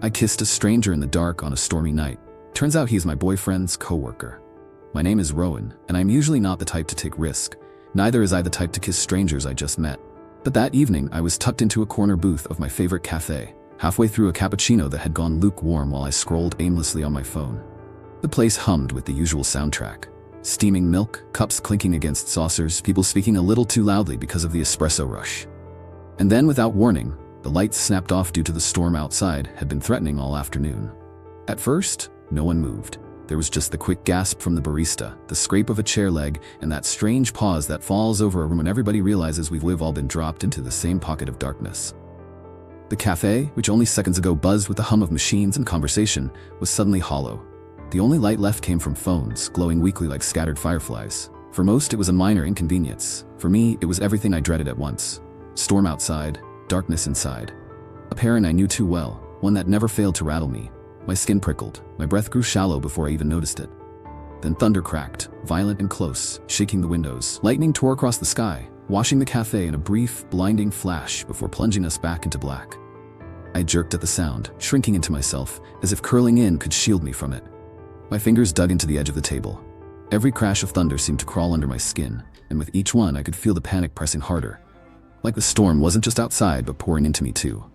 I kissed a stranger in the dark on a stormy night. Turns out he's my boyfriend's coworker. My name is Rowan, and I'm usually not the type to take risk. Neither is I the type to kiss strangers I just met. But that evening, I was tucked into a corner booth of my favorite cafe, halfway through a cappuccino that had gone lukewarm while I scrolled aimlessly on my phone. The place hummed with the usual soundtrack. Steaming milk, cups clinking against saucers, people speaking a little too loudly because of the espresso rush. And then, without warning, the lights snapped off due to the storm outside had been threatening all afternoon. At first, no one moved. There was just the quick gasp from the barista, the scrape of a chair leg, and that strange pause that falls over a room when everybody realizes we've all been dropped into the same pocket of darkness. The cafe, which only seconds ago buzzed with the hum of machines and conversation, was suddenly hollow. The only light left came from phones, glowing weakly like scattered fireflies. For most, it was a minor inconvenience. For me, it was everything I dreaded at once. Storm outside, darkness inside. A parent I knew too well, one that never failed to rattle me. My skin prickled, my breath grew shallow before I even noticed it. Then thunder cracked, violent and close, shaking the windows. Lightning tore across the sky, washing the cafe in a brief, blinding flash before plunging us back into black. I jerked at the sound, shrinking into myself, as if curling in could shield me from it. My fingers dug into the edge of the table. Every crash of thunder seemed to crawl under my skin, and with each one I could feel the panic pressing harder. Like the storm wasn't just outside but pouring into me too.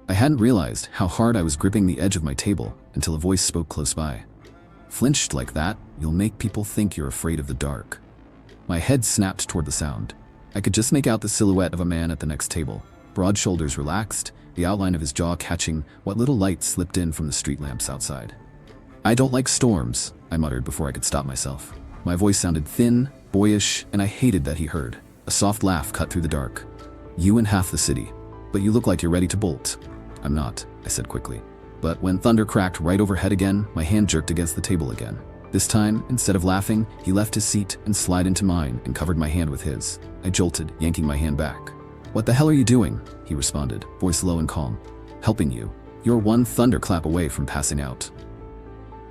I hadn't realized how hard I was gripping the edge of my table until a voice spoke close by. "Flinched like that, you'll make people think you're afraid of the dark." My head snapped toward the sound. I could just make out the silhouette of a man at the next table, broad shoulders relaxed, the outline of his jaw catching what little light slipped in from the street lamps outside. "I don't like storms," I muttered before I could stop myself. My voice sounded thin, boyish, and I hated that he heard. A soft laugh cut through the dark. "You and half the city. But you look like you're ready to bolt." "I'm not," I said quickly. But when thunder cracked right overhead again, my hand jerked against the table again. This time, instead of laughing, he left his seat and slid into mine and covered my hand with his. I jolted, yanking my hand back. "What the hell are you doing?" he responded, voice low and calm. "Helping you. You're one thunderclap away from passing out."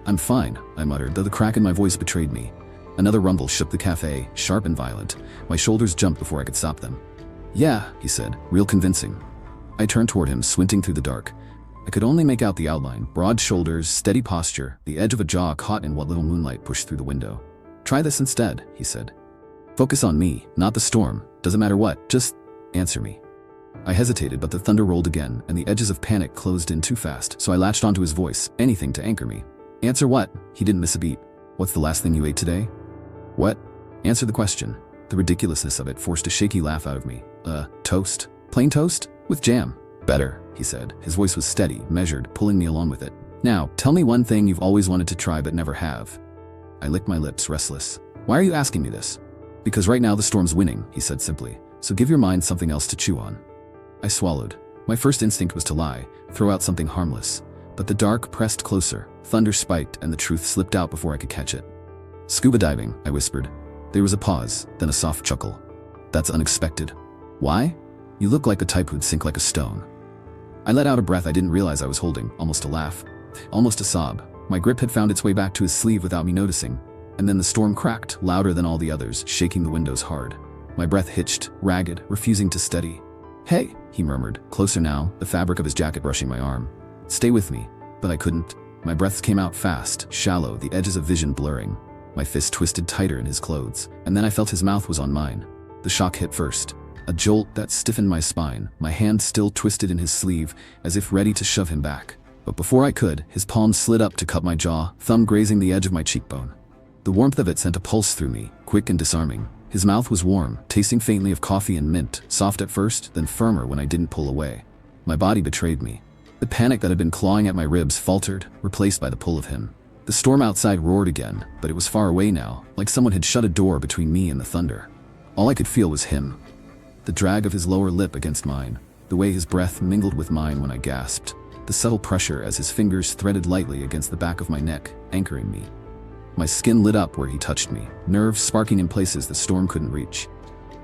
"I'm fine," I muttered, though the crack in my voice betrayed me. Another rumble shook the cafe, sharp and violent. My shoulders jumped before I could stop them. "Yeah," he said, real convincing. I turned toward him, squinting through the dark. I could only make out the outline, broad shoulders, steady posture, the edge of a jaw caught in what little moonlight pushed through the window. "Try this instead," he said. "Focus on me, not the storm. Doesn't matter what, just answer me." I hesitated, but the thunder rolled again, and the edges of panic closed in too fast, so I latched onto his voice, anything to anchor me. "Answer what?" He didn't miss a beat. "What's the last thing you ate today?" "What?" Answer the question. The ridiculousness of it forced a shaky laugh out of me. Toast. Plain toast? With jam." "Better," he said. His voice was steady, measured, pulling me along with it. "Now, tell me one thing you've always wanted to try but never have." I licked my lips, restless. "Why are you asking me this?" "Because right now the storm's winning," he said simply. "So give your mind something else to chew on." I swallowed. My first instinct was to lie, throw out something harmless. But the dark pressed closer, thunder spiked, and the truth slipped out before I could catch it. "Scuba diving," I whispered. There was a pause, then a soft chuckle. "That's unexpected." "Why?" "You look like the type who'd sink like a stone." I let out a breath I didn't realize I was holding, almost a laugh, almost a sob. My grip had found its way back to his sleeve without me noticing, and then the storm cracked, louder than all the others, shaking the windows hard. My breath hitched, ragged, refusing to steady. "Hey," he murmured, closer now, the fabric of his jacket brushing my arm. "Stay with me." But I couldn't. My breaths came out fast, shallow, the edges of vision blurring. My fist twisted tighter in his clothes, and then I felt his mouth was on mine. The shock hit first. A jolt that stiffened my spine, my hand still twisted in his sleeve, as if ready to shove him back. But before I could, his palm slid up to cup my jaw, thumb grazing the edge of my cheekbone. The warmth of it sent a pulse through me, quick and disarming. His mouth was warm, tasting faintly of coffee and mint, soft at first, then firmer when I didn't pull away. My body betrayed me. The panic that had been clawing at my ribs faltered, replaced by the pull of him. The storm outside roared again, but it was far away now, like someone had shut a door between me and the thunder. All I could feel was him. The drag of his lower lip against mine, the way his breath mingled with mine when I gasped, the subtle pressure as his fingers threaded lightly against the back of my neck, anchoring me. My skin lit up where he touched me, nerves sparking in places the storm couldn't reach.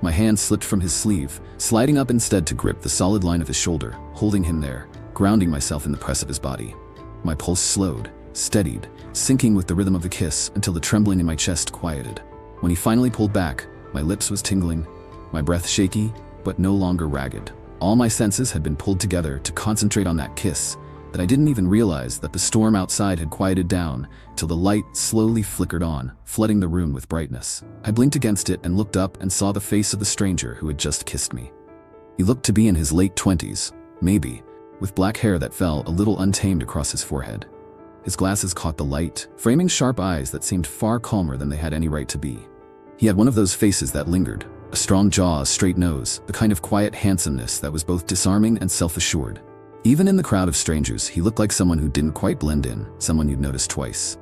My hand slipped from his sleeve, sliding up instead to grip the solid line of his shoulder, holding him there, grounding myself in the press of his body. My pulse slowed, steadied, syncing with the rhythm of the kiss until the trembling in my chest quieted. When he finally pulled back, my lips was tingling, my breath shaky, but no longer ragged. All my senses had been pulled together to concentrate on that kiss, that I didn't even realize that the storm outside had quieted down till the light slowly flickered on, flooding the room with brightness. I blinked against it and looked up and saw the face of the stranger who had just kissed me. He looked to be in his late 20s, maybe, with black hair that fell a little untamed across his forehead. His glasses caught the light, framing sharp eyes that seemed far calmer than they had any right to be. He had one of those faces that lingered, a strong jaw, a straight nose, the kind of quiet handsomeness that was both disarming and self-assured. Even in the crowd of strangers, he looked like someone who didn't quite blend in, someone you'd notice twice.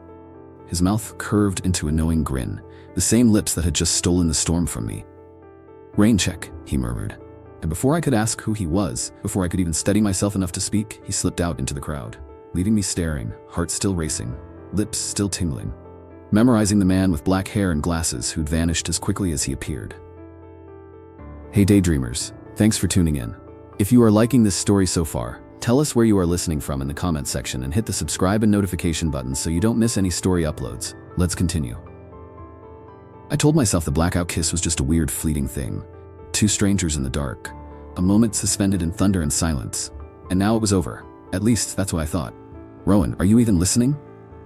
His mouth curved into a knowing grin, the same lips that had just stolen the storm from me. "Rain check," he murmured. And before I could ask who he was, before I could even steady myself enough to speak, he slipped out into the crowd, leaving me staring, heart still racing, lips still tingling, memorizing the man with black hair and glasses who'd vanished as quickly as he appeared. Hey Daydreamers, thanks for tuning in. If you are liking this story so far, tell us where you are listening from in the comment section and hit the subscribe and notification buttons so you don't miss any story uploads. Let's continue. I told myself the blackout kiss was just a weird fleeting thing. Two strangers in the dark, a moment suspended in thunder and silence, and now it was over. At least that's what I thought. "Rowan, are you even listening?"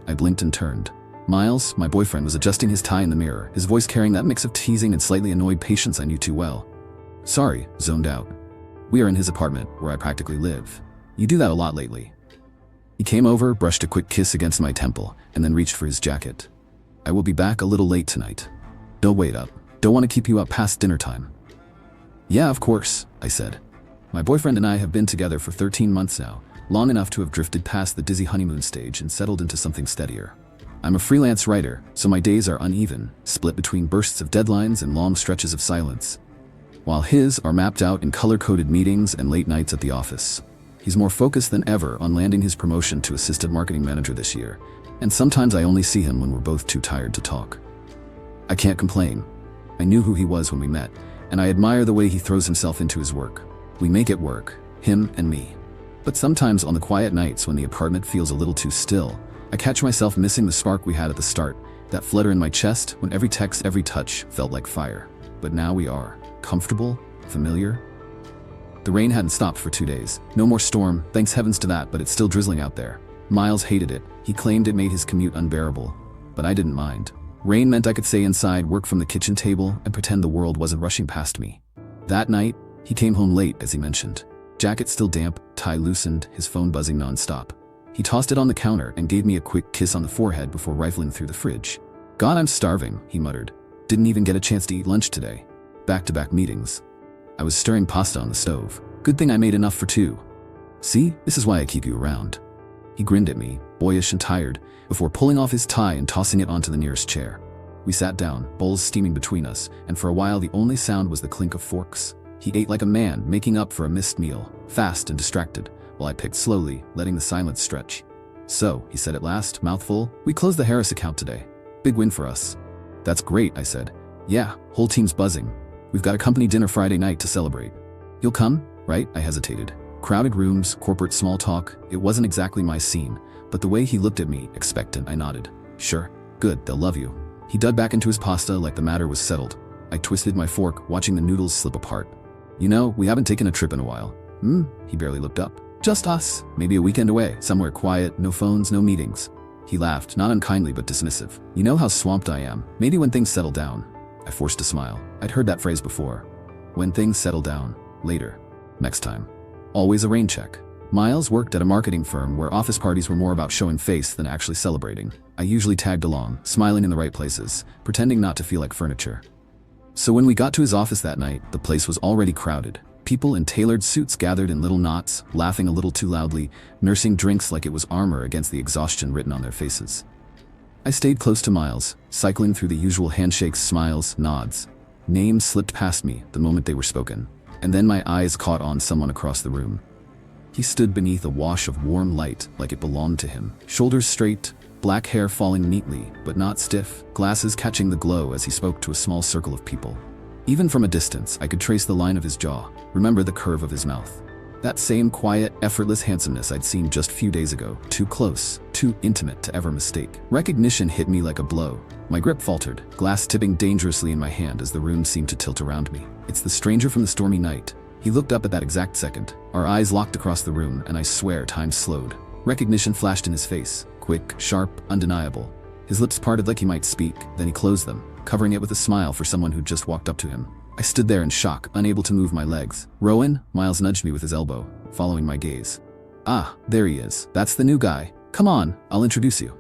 I blinked and turned. Miles, my boyfriend, was adjusting his tie in the mirror, his voice carrying that mix of teasing and slightly annoyed patience I knew too well. "Sorry," zoned out. "We are in his apartment, where I practically live. You do that a lot lately." He came over, brushed a quick kiss against my temple, and then reached for his jacket. "I will be back a little late tonight. Don't wait up. Don't want to keep you up past dinner time." "Yeah, of course," I said. My boyfriend and I have been together for 13 months now, long enough to have drifted past the dizzy honeymoon stage and settled into something steadier. I'm a freelance writer, so my days are uneven, split between bursts of deadlines and long stretches of silence, while his are mapped out in color-coded meetings and late nights at the office. He's more focused than ever on landing his promotion to assistant marketing manager this year, and sometimes I only see him when we're both too tired to talk. I can't complain. I knew who he was when we met, and I admire the way he throws himself into his work. We make it work, him and me. But sometimes on the quiet nights when the apartment feels a little too still, I catch myself missing the spark we had at the start, that flutter in my chest when every text, every touch felt like fire. But now we are comfortable, familiar. The rain hadn't stopped for 2 days. No more storm, thanks heavens to that, but it's still drizzling out there. Miles hated it. He claimed it made his commute unbearable, but I didn't mind. Rain meant I could stay inside, work from the kitchen table, and pretend the world wasn't rushing past me. That night, he came home late, as he mentioned. Jacket still damp, tie loosened, his phone buzzing nonstop. He tossed it on the counter and gave me a quick kiss on the forehead before rifling through the fridge. "God, I'm starving," he muttered. "Didn't even get a chance to eat lunch today. Back-to-back meetings." I was stirring pasta on the stove. "Good thing I made enough for two. See, this is why I keep you around." He grinned at me, boyish and tired, before pulling off his tie and tossing it onto the nearest chair. We sat down, bowls steaming between us, and for a while the only sound was the clink of forks. He ate like a man, making up for a missed meal, fast and distracted, while I picked slowly, letting the silence stretch. "So," he said at last, mouthful, "we closed the Harris account today. Big win for us." "That's great," I said. "Yeah, whole team's buzzing. We've got a company dinner Friday night to celebrate. You'll come, right?" I hesitated. Crowded rooms, corporate small talk, it wasn't exactly my scene, but the way he looked at me, expectant, I nodded. "Sure, good, they'll love you." He dug back into his pasta like the matter was settled. I twisted my fork, watching the noodles slip apart. "You know, we haven't taken a trip in a while." He barely looked up. "Just us, maybe a weekend away, somewhere quiet, no phones, no meetings." He laughed, not unkindly but dismissive. "You know how swamped I am. Maybe when things settle down." I forced a smile. I'd heard that phrase before. When things settle down. Later. Next time. Always a rain check. Miles worked at a marketing firm where office parties were more about showing face than actually celebrating. I usually tagged along, smiling in the right places, pretending not to feel like furniture. So when we got to his office that night, the place was already crowded. People in tailored suits gathered in little knots, laughing a little too loudly, nursing drinks like it was armor against the exhaustion written on their faces. I stayed close to Miles, cycling through the usual handshakes, smiles, nods. Names slipped past me the moment they were spoken, and then my eyes caught on someone across the room. He stood beneath a wash of warm light like it belonged to him, shoulders straight, black hair falling neatly but not stiff, glasses catching the glow as he spoke to a small circle of people. Even from a distance, I could trace the line of his jaw, remember the curve of his mouth. That same quiet, effortless handsomeness I'd seen just a few days ago, too close, too intimate to ever mistake. Recognition hit me like a blow. My grip faltered, glass tipping dangerously in my hand as the room seemed to tilt around me. "It's the stranger from the stormy night." He looked up at that exact second. Our eyes locked across the room, and I swear time slowed. Recognition flashed in his face, quick, sharp, undeniable. His lips parted like he might speak, then he closed them, covering it with a smile for someone who'd just walked up to him. I stood there in shock, unable to move my legs. "Rowan?" Miles nudged me with his elbow, following my gaze. "Ah, there he is. That's the new guy. Come on, I'll introduce you."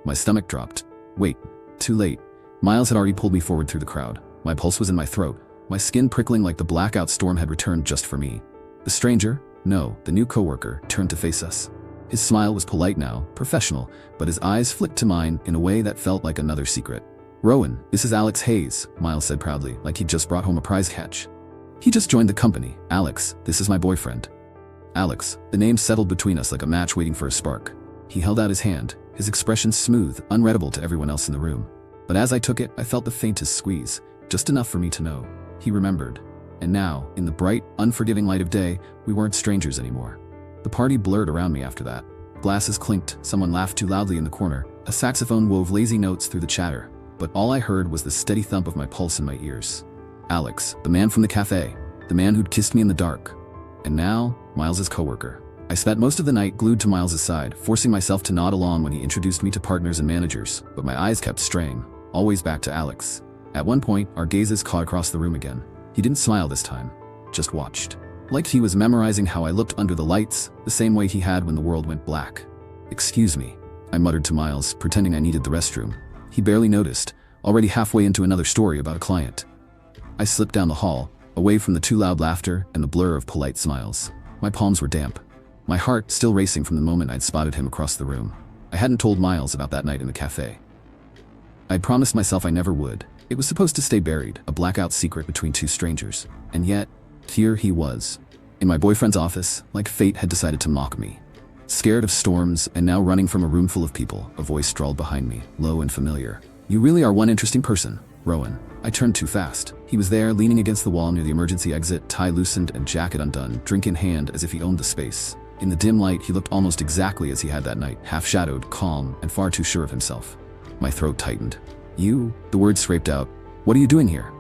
My stomach dropped. Wait, too late. Miles had already pulled me forward through the crowd. My pulse was in my throat, my skin prickling like the blackout storm had returned just for me. The stranger, no, the new coworker, turned to face us. His smile was polite now, professional, but his eyes flicked to mine in a way that felt like another secret. "Rowan, this is Alex Hayes," Miles said proudly, like he'd just brought home a prize catch. "He just joined the company. Alex, this is my boyfriend." Alex, the name settled between us like a match waiting for a spark. He held out his hand, his expression smooth, unreadable to everyone else in the room. But as I took it, I felt the faintest squeeze, just enough for me to know. He remembered. And now, in the bright, unforgiving light of day, we weren't strangers anymore. The party blurred around me after that. Glasses clinked, someone laughed too loudly in the corner, a saxophone wove lazy notes through the chatter. But all I heard was the steady thump of my pulse in my ears. Alex, the man from the cafe, the man who'd kissed me in the dark. And now, Miles's coworker. I spent most of the night glued to Miles's side, forcing myself to nod along when he introduced me to partners and managers, but my eyes kept straying, always back to Alex. At one point, our gazes caught across the room again. He didn't smile this time, just watched. Like he was memorizing how I looked under the lights, the same way he had when the world went black. "Excuse me," I muttered to Miles, pretending I needed the restroom. He barely noticed, already halfway into another story about a client. I slipped down the hall, away from the too loud laughter and the blur of polite smiles. My palms were damp, my heart still racing from the moment I'd spotted him across the room. I hadn't told Miles about that night in the cafe. I'd promised myself I never would. It was supposed to stay buried, a blackout secret between two strangers. And yet, here he was, in my boyfriend's office, like fate had decided to mock me. Scared of storms and now running from a room full of people, a voice drawled behind me, low and familiar. "You really are one interesting person, Rowan." I turned too fast. He was there, leaning against the wall near the emergency exit, tie loosened and jacket undone, drink in hand as if he owned the space. In the dim light, he looked almost exactly as he had that night, half-shadowed, calm, and far too sure of himself. My throat tightened. "You?" The words scraped out. "What are you doing here?"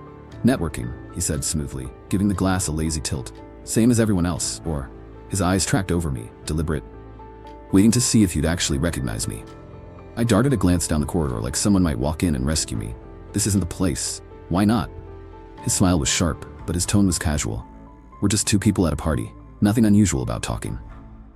"Networking," he said smoothly, giving the glass a lazy tilt. "Same as everyone else, or..." His eyes tracked over me, deliberate, waiting to see if you'd actually recognize me. I darted a glance down the corridor like someone might walk in and rescue me. "This isn't the place. Why not?" His smile was sharp, but his tone was casual. "We're just two people at a party. Nothing unusual about talking."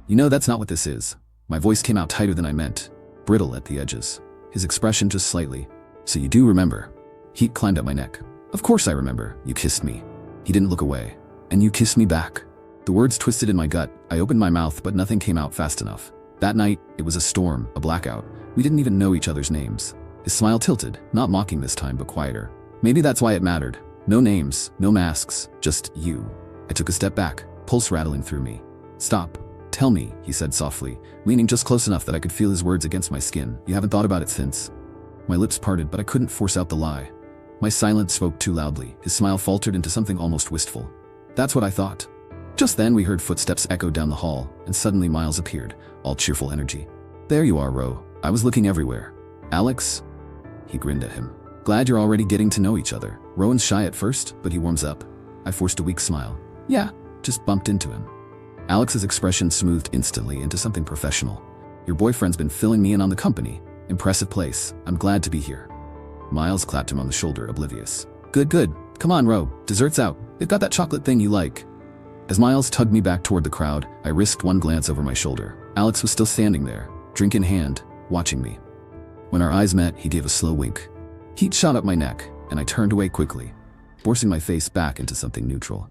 "You know that's not what this is." My voice came out tighter than I meant, brittle at the edges. His expression just slightly. "So you do remember?" Heat climbed up my neck. "Of course I remember. You kissed me." He didn't look away. "And you kissed me back." The words twisted in my gut. I opened my mouth, but nothing came out fast enough. That night, it was a storm, a blackout. We didn't even know each other's names. His smile tilted, not mocking this time, but quieter. Maybe that's why it mattered. No names, no masks, just you. I took a step back, pulse rattling through me. "Stop. Tell me," he said softly, leaning just close enough that I could feel his words against my skin. "You haven't thought about it since?" My lips parted, but I couldn't force out the lie. My silence spoke too loudly. His smile faltered into something almost wistful. "That's what I thought." Just then we heard footsteps echo down the hall, and suddenly Miles appeared, all cheerful energy. "There you are, Ro. I was looking everywhere." "Alex?" He grinned at him. "Glad you're already getting to know each other." Rowan's shy at first, but he warms up. I forced a weak smile. "Yeah, just bumped into him." Alex's expression smoothed instantly into something professional. "Your boyfriend's been filling me in on the company. Impressive place. I'm glad to be here." Miles clapped him on the shoulder, oblivious. Good, good. Come on, Ro. Dessert's out. They've got that chocolate thing you like." As Miles tugged me back toward the crowd, I risked one glance over my shoulder. Alex was still standing there, drink in hand, watching me. When our eyes met, he gave a slow wink. Heat shot up my neck, and I turned away quickly, forcing my face back into something neutral.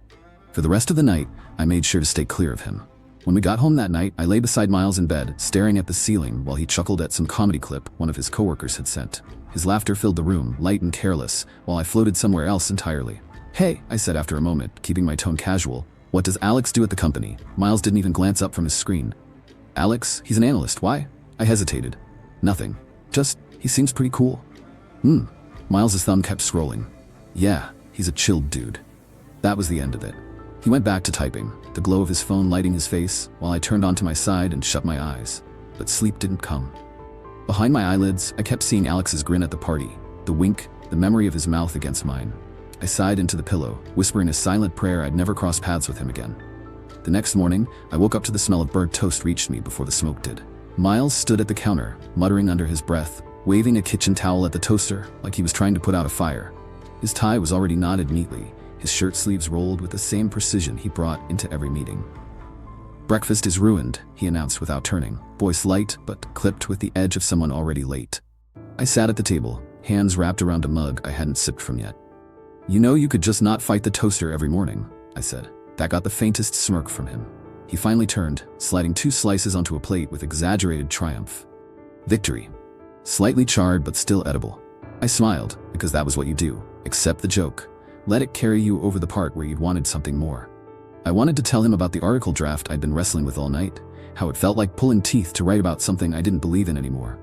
For the rest of the night, I made sure to stay clear of him. When we got home that night, I lay beside Miles in bed, staring at the ceiling while he chuckled at some comedy clip one of his coworkers had sent. His laughter filled the room, light and careless, while I floated somewhere else entirely. "Hey," I said after a moment, keeping my tone casual. "What does Alex do at the company?" Miles didn't even glance up from his screen. "Alex? He's an analyst. Why?" I hesitated. "Nothing. Just, he seems pretty cool." Miles's thumb kept scrolling. "Yeah, he's a chilled dude." That was the end of it. He went back to typing, the glow of his phone lighting his face, while I turned onto my side and shut my eyes. But sleep didn't come. Behind my eyelids, I kept seeing Alex's grin at the party, the wink, the memory of his mouth against mine. I sighed into the pillow, whispering a silent prayer I'd never cross paths with him again. The next morning, I woke up to the smell of burnt toast reached me before the smoke did. Miles stood at the counter, muttering under his breath, waving a kitchen towel at the toaster like he was trying to put out a fire. His tie was already knotted neatly, his shirt sleeves rolled with the same precision he brought into every meeting. "Breakfast is ruined," he announced without turning, voice light but clipped with the edge of someone already late. I sat at the table, hands wrapped around a mug I hadn't sipped from yet. "You know you could just not fight the toaster every morning," I said. That got the faintest smirk from him. He finally turned, sliding 2 slices onto a plate with exaggerated triumph. "Victory. Slightly charred but still edible." I smiled, because that was what you do. Accept the joke. Let it carry you over the part where you'd wanted something more. I wanted to tell him about the article draft I'd been wrestling with all night, how it felt like pulling teeth to write about something I didn't believe in anymore.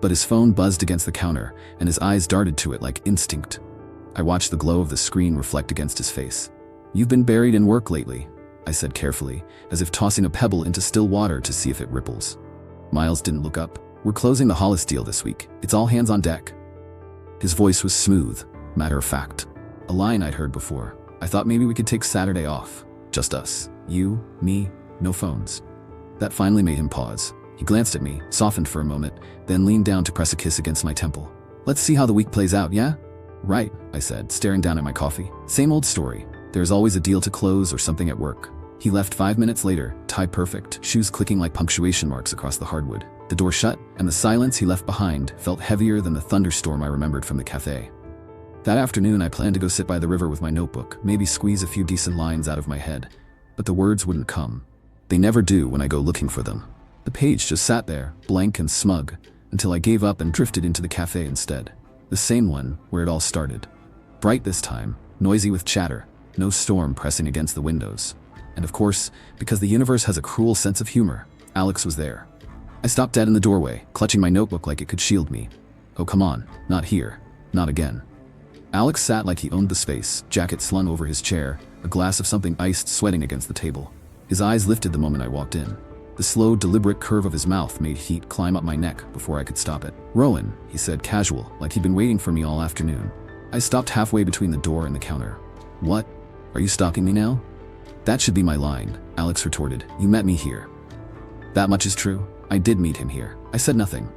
But his phone buzzed against the counter, and his eyes darted to it like instinct. I watched the glow of the screen reflect against his face. "You've been buried in work lately," I said carefully, as if tossing a pebble into still water to see if it ripples. Miles didn't look up. "We're closing the Hollis deal this week. It's all hands on deck." His voice was smooth, matter of fact. A line I'd heard before. I thought maybe we could take Saturday off. Just us. You, me, no phones. That finally made him pause. He glanced at me, softened for a moment, then leaned down to press a kiss against my temple. "Let's see how the week plays out, yeah?" "Right," I said, staring down at my coffee. "Same old story. There's always a deal to close or something at work." He left 5 minutes later, tie perfect, shoes clicking like punctuation marks across the hardwood. The door shut, and the silence he left behind felt heavier than the thunderstorm I remembered from the café. That afternoon, I planned to go sit by the river with my notebook, maybe squeeze a few decent lines out of my head. But the words wouldn't come. They never do when I go looking for them. The page just sat there, blank and smug, until I gave up and drifted into the café instead. The same one where it all started. Bright this time, noisy with chatter, no storm pressing against the windows. And of course, because the universe has a cruel sense of humor, Alex was there. I stopped dead in the doorway, clutching my notebook like it could shield me. Oh, come on, not here, not again. Alex sat like he owned the space, jacket slung over his chair, a glass of something iced sweating against the table. His eyes lifted the moment I walked in. The slow, deliberate curve of his mouth made heat climb up my neck before I could stop it. "Rowan," he said, casual, like he'd been waiting for me all afternoon. I stopped halfway between the door and the counter. "What? Are you stalking me now?" "That should be my line," Alex retorted. "You met me here." "That much is true. I did meet him here." I said nothing.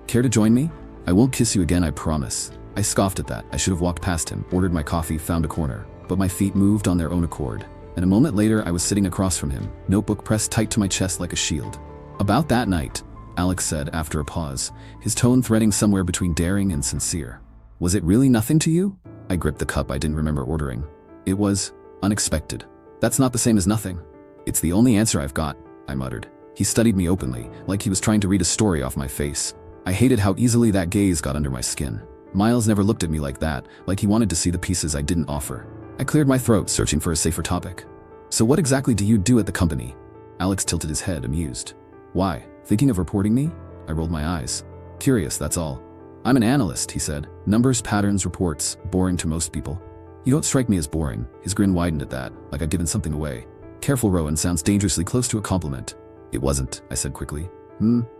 "Care to join me?" "I won't kiss you again, I promise." I scoffed at that. I should have walked past him, ordered my coffee, found a corner. But my feet moved on their own accord. And a moment later, I was sitting across from him, notebook pressed tight to my chest like a shield. "About that night," Alex said after a pause, his tone threading somewhere between daring and sincere. "Was it really nothing to you?" I gripped the cup I didn't remember ordering. "It was unexpected." "That's not the same as nothing." "It's the only answer I've got," I muttered. He studied me openly, like he was trying to read a story off my face. I hated how easily that gaze got under my skin. Miles never looked at me like that, like he wanted to see the pieces I didn't offer. I cleared my throat, searching for a safer topic. "So what exactly do you do at the company?" Alex tilted his head, amused. "Why? Thinking of reporting me?" I rolled my eyes. "Curious, that's all." "I'm an analyst," he said. "Numbers, patterns, reports, boring to most people." "You don't strike me as boring." His grin widened at that, like I'd given something away. "Careful, Rowan sounds dangerously close to a compliment." "It wasn't," I said quickly.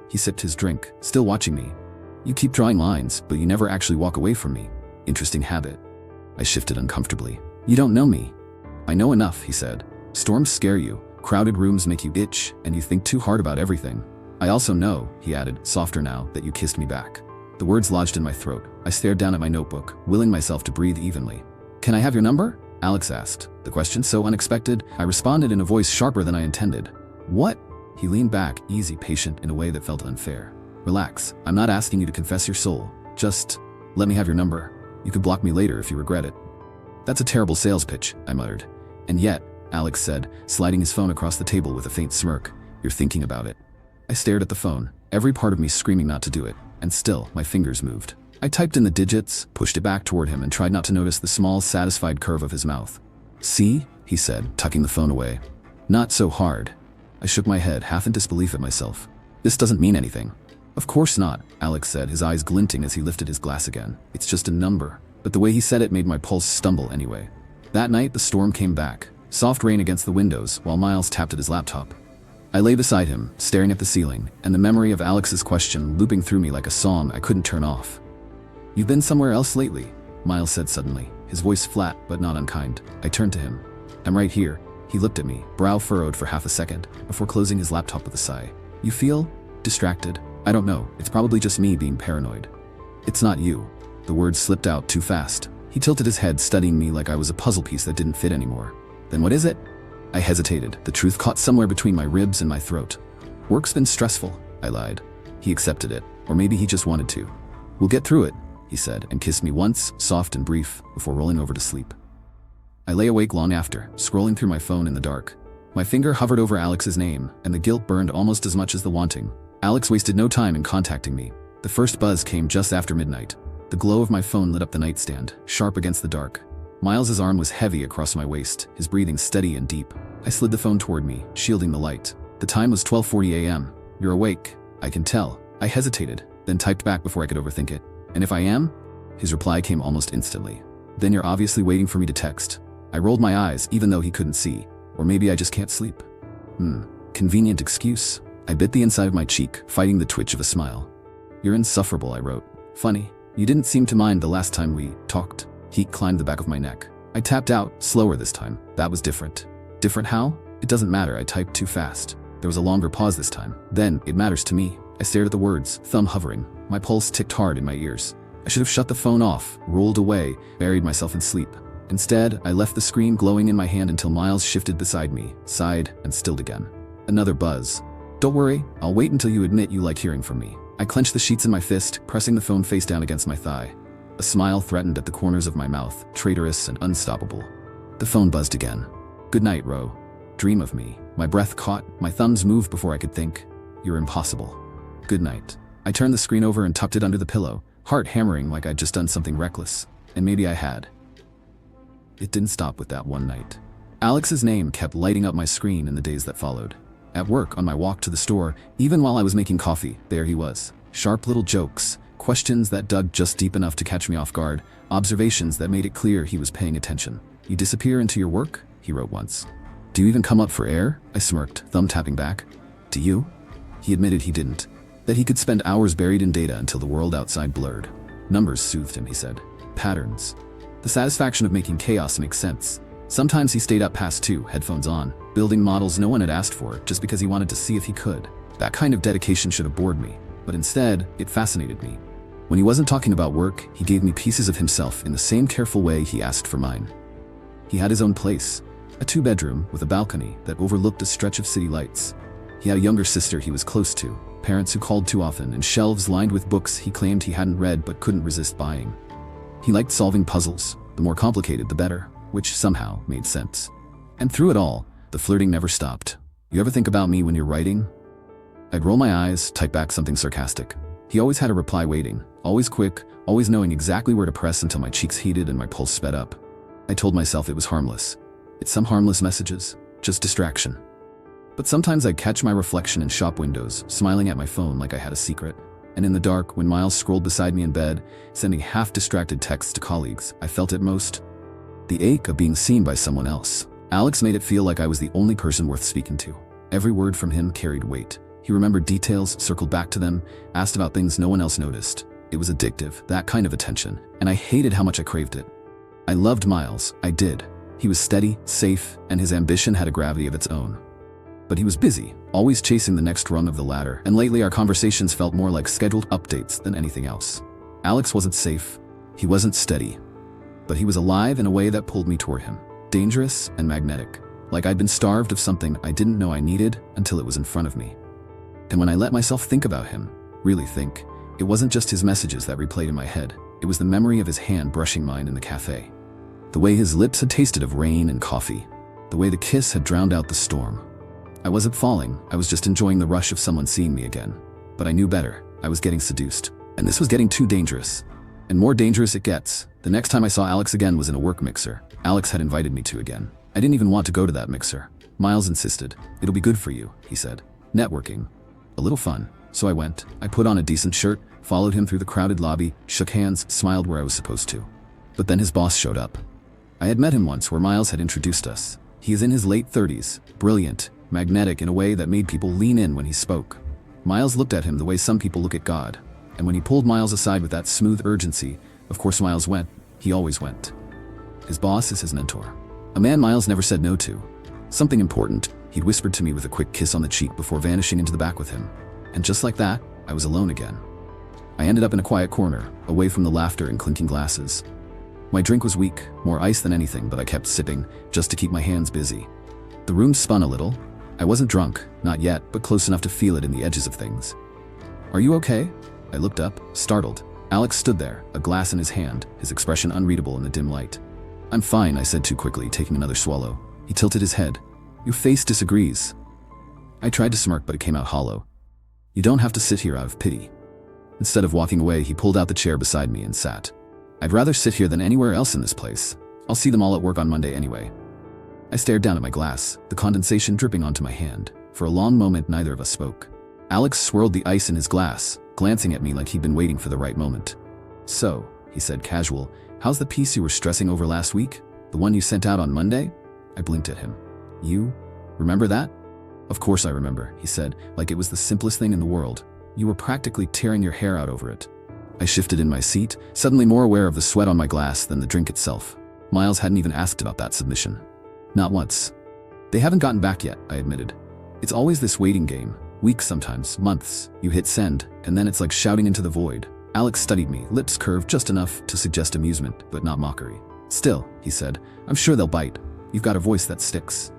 He sipped his drink, still watching me. "You keep drawing lines, but you never actually walk away from me. Interesting habit." I shifted uncomfortably. "You don't know me." "I know enough," he said. "Storms scare you, crowded rooms make you itch, and you think too hard about everything. I also know," he added, softer now, "that you kissed me back." The words lodged in my throat. I stared down at my notebook, willing myself to breathe evenly. "Can I have your number?" Alex asked. The question so unexpected, I responded in a voice sharper than I intended. "What?" He leaned back, easy, patient, in a way that felt unfair. "Relax, I'm not asking you to confess your soul. Just let me have your number. You could block me later if you regret it." "That's a terrible sales pitch," I muttered. "And yet," Alex said, sliding his phone across the table with a faint smirk, "you're thinking about it." I stared at the phone, every part of me screaming not to do it, and still, my fingers moved. I typed in the digits, pushed it back toward him, and tried not to notice the small, satisfied curve of his mouth. "See?" he said, tucking the phone away. "Not so hard." I shook my head, half in disbelief at myself. "This doesn't mean anything." "Of course not," Alex said, his eyes glinting as he lifted his glass again. "It's just a number." But the way he said it made my pulse stumble anyway. That night, the storm came back. Soft rain against the windows, while Miles tapped at his laptop. I lay beside him, staring at the ceiling, and the memory of Alex's question looping through me like a song I couldn't turn off. "You've been somewhere else lately," Miles said suddenly, his voice flat but not unkind. I turned to him. "I'm right here." He looked at me, brow furrowed for half a second, before closing his laptop with a sigh. "You feel Distracted? I don't know, it's probably just me being paranoid. It's not you. The words slipped out too fast. He tilted his head, studying me like I was a puzzle piece that didn't fit anymore. Then what is it? I hesitated, the truth caught somewhere between my ribs and my throat. Work's been stressful, I lied. He accepted it, or maybe he just wanted to. We'll get through it, he said, and kissed me once, soft and brief, before rolling over to sleep. I lay awake long after, scrolling through my phone in the dark. My finger hovered over Alex's name, and the guilt burned almost as much as the wanting. Alex wasted no time in contacting me. The first buzz came just after midnight. The glow of my phone lit up the nightstand, sharp against the dark. Miles's arm was heavy across my waist, his breathing steady and deep. I slid the phone toward me, shielding the light. The time was 12:40 a.m. You're awake. I can tell. I hesitated, then typed back before I could overthink it. And if I am? His reply came almost instantly. Then you're obviously waiting for me to text. I rolled my eyes, even though he couldn't see. Or maybe I just can't sleep. Convenient excuse. I bit the inside of my cheek, fighting the twitch of a smile. You're insufferable, I wrote. Funny. You didn't seem to mind the last time we talked. Heat climbed the back of my neck. I tapped out, slower this time. That was different. Different how? It doesn't matter, I typed too fast. There was a longer pause this time. Then, it matters to me. I stared at the words, thumb hovering. My pulse ticked hard in my ears. I should have shut the phone off, rolled away, buried myself in sleep. Instead, I left the screen glowing in my hand until Miles shifted beside me, sighed, and stilled again. Another buzz. Don't worry, I'll wait until you admit you like hearing from me. I clenched the sheets in my fist, pressing the phone face down against my thigh. A smile threatened at the corners of my mouth, traitorous and unstoppable. The phone buzzed again. Good night, Ro. Dream of me. My breath caught, my thumbs moved before I could think. You're impossible. Good night. I turned the screen over and tucked it under the pillow, heart hammering like I'd just done something reckless. And maybe I had. It didn't stop with that one night. Alex's name kept lighting up my screen in the days that followed. At work, on my walk to the store, even while I was making coffee, there he was. Sharp little jokes, questions that dug just deep enough to catch me off guard, observations that made it clear he was paying attention. You disappear into your work? He wrote once. Do you even come up for air? I smirked, thumb tapping back. Do you? He admitted he didn't. That he could spend hours buried in data until the world outside blurred. Numbers soothed him, he said. Patterns. The satisfaction of making chaos make sense. Sometimes he stayed up past 2, headphones on, building models no one had asked for just because he wanted to see if he could. That kind of dedication should have bored me, but instead, it fascinated me. When he wasn't talking about work, he gave me pieces of himself in the same careful way he asked for mine. He had his own place, a 2-bedroom with a balcony that overlooked a stretch of city lights. He had a younger sister he was close to, parents who called too often, and shelves lined with books he claimed he hadn't read but couldn't resist buying. He liked solving puzzles, the more complicated the better, which somehow made sense. And through it all, the flirting never stopped. You ever think about me when you're writing? I'd roll my eyes, type back something sarcastic. He always had a reply waiting, always quick, always knowing exactly where to press until my cheeks heated and my pulse sped up. I told myself it was harmless. It's some harmless messages, just distraction. But sometimes I'd catch my reflection in shop windows, smiling at my phone like I had a secret. And in the dark, when Miles scrolled beside me in bed, sending half-distracted texts to colleagues, I felt it most. The ache of being seen by someone else. Alex made it feel like I was the only person worth speaking to. Every word from him carried weight. He remembered details, circled back to them, asked about things no one else noticed. It was addictive, that kind of attention, and I hated how much I craved it. I loved Miles, I did. He was steady, safe, and his ambition had a gravity of its own. But he was busy, always chasing the next rung of the ladder, and lately our conversations felt more like scheduled updates than anything else. Alex wasn't safe, he wasn't steady, but he was alive in a way that pulled me toward him, dangerous and magnetic, like I'd been starved of something I didn't know I needed until it was in front of me. And when I let myself think about him, really think, it wasn't just his messages that replayed in my head, it was the memory of his hand brushing mine in the cafe. The way his lips had tasted of rain and coffee, the way the kiss had drowned out the storm. I wasn't falling, I was just enjoying the rush of someone seeing me again. But I knew better, I was getting seduced. And this was getting too dangerous. And more dangerous it gets. The next time I saw Alex again was in a work mixer. Alex had invited me to again. I didn't even want to go to that mixer. Miles insisted. It'll be good for you, he said. Networking. A little fun. So I went. I put on a decent shirt, followed him through the crowded lobby, shook hands, smiled where I was supposed to. But then his boss showed up. I had met him once where Miles had introduced us. He is in his late 30s, brilliant, magnetic in a way that made people lean in when he spoke. Miles looked at him the way some people look at God. And when he pulled Miles aside with that smooth urgency, of course Miles went. He always went. His boss is his mentor. A man Miles never said no to. Something important, he'd whispered to me with a quick kiss on the cheek before vanishing into the back with him. And just like that, I was alone again. I ended up in a quiet corner, away from the laughter and clinking glasses. My drink was weak, more ice than anything, but I kept sipping, just to keep my hands busy. The room spun a little. I wasn't drunk, not yet, but close enough to feel it in the edges of things. "Are you okay?" I looked up, startled. Alex stood there, a glass in his hand, his expression unreadable in the dim light. "I'm fine," I said too quickly, taking another swallow. He tilted his head. "Your face disagrees." I tried to smirk, but it came out hollow. "You don't have to sit here out of pity." Instead of walking away, he pulled out the chair beside me and sat. "I'd rather sit here than anywhere else in this place. I'll see them all at work on Monday anyway." I stared down at my glass, the condensation dripping onto my hand. For a long moment, neither of us spoke. Alex swirled the ice in his glass, glancing at me like he'd been waiting for the right moment. "So," he said casual, "how's the piece you were stressing over last week? The one you sent out on Monday?" I blinked at him. "You? Remember that?" "Of course I remember," he said, like it was the simplest thing in the world. "You were practically tearing your hair out over it." I shifted in my seat, suddenly more aware of the sweat on my glass than the drink itself. Miles hadn't even asked about that submission. Not once. "They haven't gotten back yet," I admitted. "It's always this waiting game. Weeks sometimes, months. You hit send, and then it's like shouting into the void." Alex studied me, lips curved just enough to suggest amusement, but not mockery. "Still," he said, "I'm sure they'll bite. You've got a voice that sticks."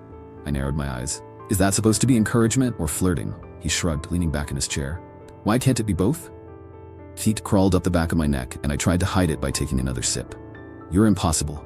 I narrowed my eyes. "Is that supposed to be encouragement or flirting?" He shrugged, leaning back in his chair. "Why can't it be both?" Heat crawled up the back of my neck, and I tried to hide it by taking another sip. "You're impossible."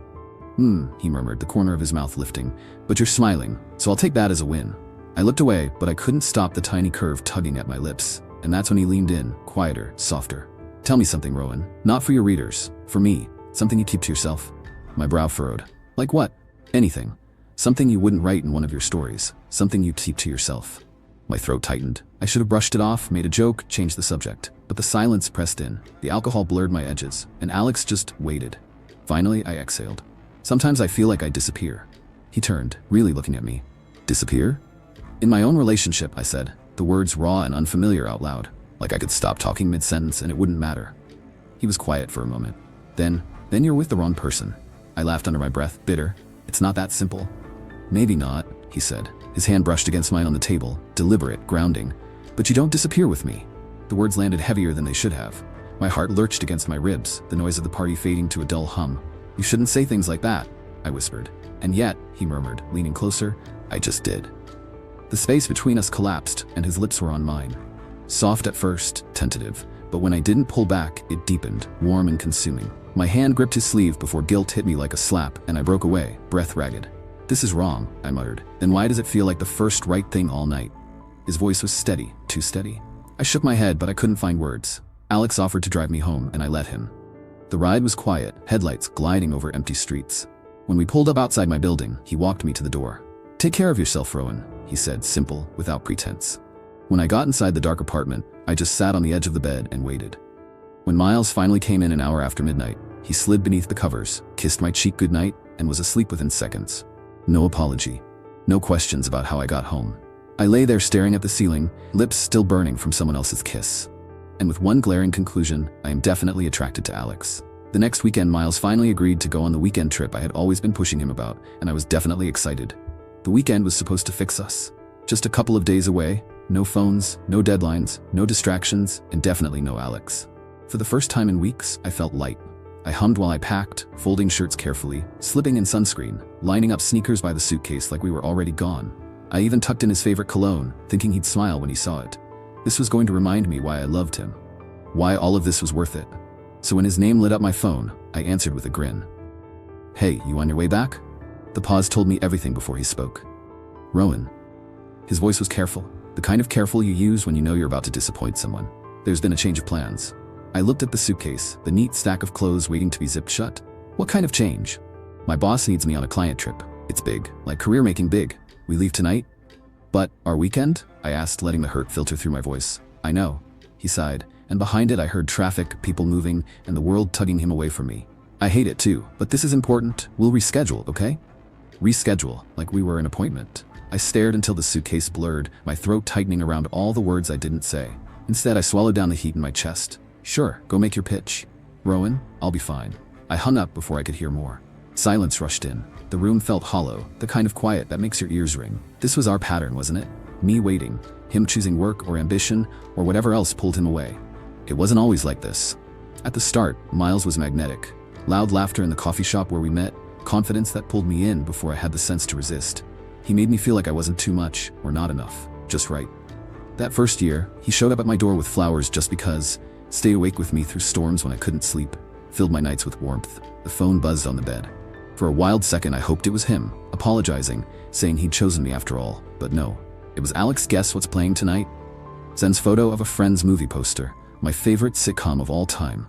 He murmured, the corner of his mouth lifting. "But you're smiling, so I'll take that as a win." I looked away, but I couldn't stop the tiny curve tugging at my lips. And that's when he leaned in, quieter, softer. "Tell me something, Rowan. Not for your readers. For me. Something you keep to yourself." My brow furrowed. "Like what?" "Anything. Something you wouldn't write in one of your stories. Something you keep to yourself." My throat tightened. I should have brushed it off, made a joke, changed the subject. But the silence pressed in. The alcohol blurred my edges, and Alex just waited. Finally, I exhaled. "Sometimes I feel like I disappear." He turned, really looking at me. "Disappear?" "In my own relationship," I said, the words raw and unfamiliar out loud. Like I could stop talking mid-sentence and it wouldn't matter. He was quiet for a moment. Then you're with the wrong person." I laughed under my breath, bitter. "It's not that simple." "Maybe not," he said. His hand brushed against mine on the table, deliberate, grounding. "But you don't disappear with me." The words landed heavier than they should have. My heart lurched against my ribs, the noise of the party fading to a dull hum. "You shouldn't say things like that," I whispered. "And yet," he murmured, leaning closer, "I just did." The space between us collapsed, and his lips were on mine. Soft at first, tentative, but when I didn't pull back, it deepened, warm and consuming. My hand gripped his sleeve before guilt hit me like a slap, and I broke away, breath ragged. "This is wrong," I muttered. "Then why does it feel like the first right thing all night?" His voice was steady, too steady. I shook my head, but I couldn't find words. Alex offered to drive me home, and I let him. The ride was quiet, headlights gliding over empty streets. When we pulled up outside my building, he walked me to the door. "Take care of yourself, Rowan," he said, simple, without pretense. When I got inside the dark apartment, I just sat on the edge of the bed and waited. When Miles finally came in an hour after midnight, he slid beneath the covers, kissed my cheek goodnight, and was asleep within seconds. No apology. No questions about how I got home. I lay there staring at the ceiling, lips still burning from someone else's kiss. And with one glaring conclusion, I am definitely attracted to Alex. The next weekend, Miles finally agreed to go on the weekend trip I had always been pushing him about, and I was definitely excited. The weekend was supposed to fix us. Just a couple of days away, no phones, no deadlines, no distractions, and definitely no Alex. For the first time in weeks, I felt light. I hummed while I packed, folding shirts carefully, slipping in sunscreen, lining up sneakers by the suitcase like we were already gone. I even tucked in his favorite cologne, thinking he'd smile when he saw it. This was going to remind me why I loved him. Why all of this was worth it. So when his name lit up my phone, I answered with a grin. "Hey, you on your way back?" The pause told me everything before he spoke. "Rowan." His voice was careful, the kind of careful you use when you know you're about to disappoint someone. "There's been a change of plans." I looked at the suitcase, the neat stack of clothes waiting to be zipped shut. "What kind of change?" "My boss needs me on a client trip. It's big, like career-making big. We leave tonight?" "But our weekend?" I asked, letting the hurt filter through my voice. "I know." He sighed, and behind it I heard traffic, people moving, and the world tugging him away from me. "I hate it too, but this is important. We'll reschedule, okay?" Reschedule, like we were an appointment. I stared until the suitcase blurred, my throat tightening around all the words I didn't say. Instead, I swallowed down the heat in my chest. "Sure, go make your pitch." "Rowan, I'll be fine." I hung up before I could hear more. Silence rushed in. The room felt hollow, the kind of quiet that makes your ears ring. This was our pattern, wasn't it? Me waiting. him choosing work or ambition or whatever else pulled him away. It wasn't always like this. At the start, Miles was magnetic. Loud laughter in the coffee shop where we met, confidence that pulled me in before I had the sense to resist. He made me feel like I wasn't too much or not enough, just right. That first year, he showed up at my door with flowers just because, stayed awake with me through storms when I couldn't sleep, filled my nights with warmth. The phone buzzed on the bed. For a wild second I hoped it was him, apologizing, saying he'd chosen me after all, but no. It was Alex. Guess what's playing tonight? Sends photo of a friend's movie poster, my favorite sitcom of all time.